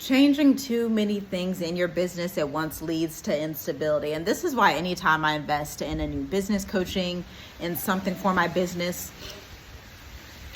Changing too many things in your business at once leads to instability. And this is why anytime I invest in a new business coaching, in something for my business,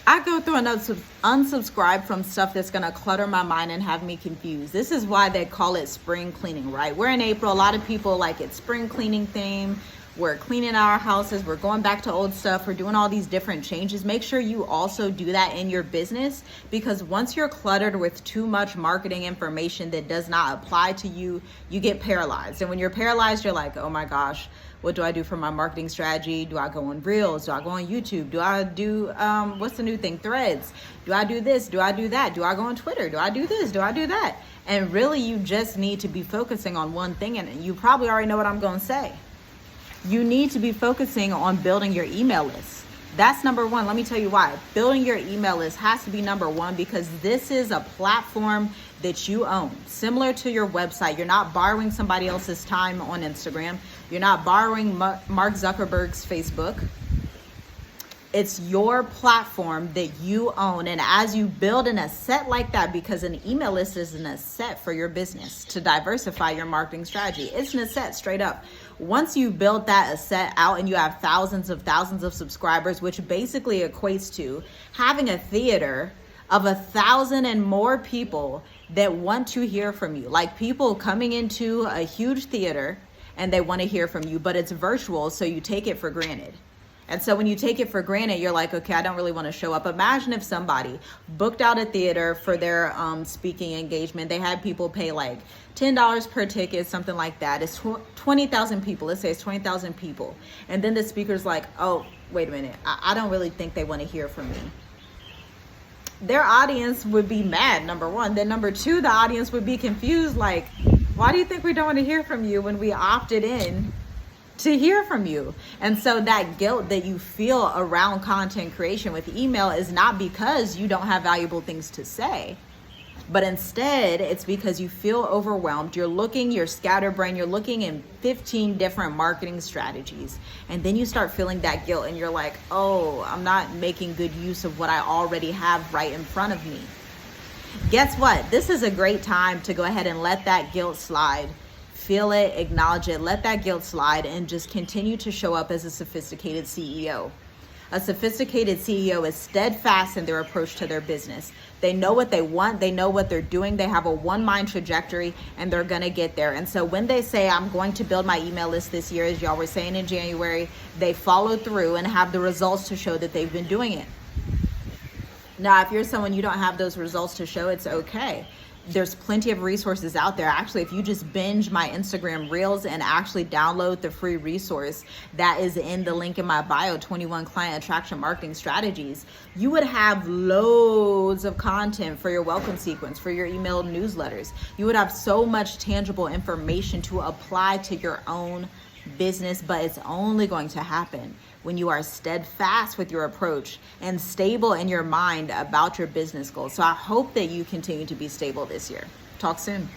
I go through and unsubscribe from stuff that's going to clutter my mind and have me confused. This is why they call it spring cleaning, right? We're in April. A lot of people like it spring cleaning theme. We're cleaning our houses. We're going back to old stuff. We're doing all these different changes. Make sure you also do that in your business, because once you're cluttered with too much marketing information that does not apply to you, you get paralyzed. And when you're paralyzed, you're like, oh my gosh, what do I do for my marketing strategy? Do I go on Reels? Do I go on YouTube? Do I do, what's the new thing? Threads? Do I do this? Do I do that? Do I go on Twitter? Do I do this? Do I do that? And really, you just need to be focusing on one thing. And you probably already know what I'm going to say. You need to be focusing on building your email list. That's number one. Let me tell you why. Building your email list has to be number one, because this is a platform that you own. Similar to your website, you're not borrowing somebody else's time on Instagram. You're not borrowing Mark Zuckerberg's Facebook. It's your platform that you own. And as you build an asset like that, because an email list is an asset for your business to diversify your marketing strategy. It's an asset straight up. Once you build that asset out and you have thousands of subscribers, which basically equates to having a theater of 1,000 and more people that want to hear from you. Like people coming into a huge theater and they want to hear from you, but it's virtual, so you take it for granted. And so when you take it for granted, you're like, okay, I don't really want to show up. Imagine if somebody booked out a theater for their speaking engagement. They had people pay like $10 per ticket, something like that. It's 20,000 people. Let's say it's 20,000 people. And then the speaker's like, oh, wait a minute. I don't really think they want to hear from me. Their audience would be mad, number one. Then number two, the audience would be confused. Like, why do you think we don't want to hear from you when we opted in to hear from you? And so that guilt that you feel around content creation with email is not because you don't have valuable things to say, but instead it's because you feel overwhelmed. You're scatterbrained, you're looking in 15 different marketing strategies. And then you start feeling that guilt and you're like, oh, I'm not making good use of what I already have right in front of me. Guess what? This is a great time to go ahead and let that guilt slide. Feel it, acknowledge it, let that guilt slide, and just continue to show up as a sophisticated CEO. A sophisticated CEO is steadfast in their approach to their business. They know what they want, they know what they're doing, they have a one-mind trajectory, and they're gonna get there. And so when they say, I'm going to build my email list this year, as y'all were saying in January, they follow through and have the results to show that they've been doing it. Now, if you're someone you don't have those results to show, it's okay. There's plenty of resources out there. Actually, if you just binge my Instagram Reels and actually download the free resource that is in the link in my bio, 21 Client Attraction Marketing Strategies, you would have loads of content for your welcome sequence, for your email newsletters. You would have so much tangible information to apply to your own business, but it's only going to happen when you are steadfast with your approach and stable in your mind about your business goals. So I hope that you continue to be stable this year. Talk soon.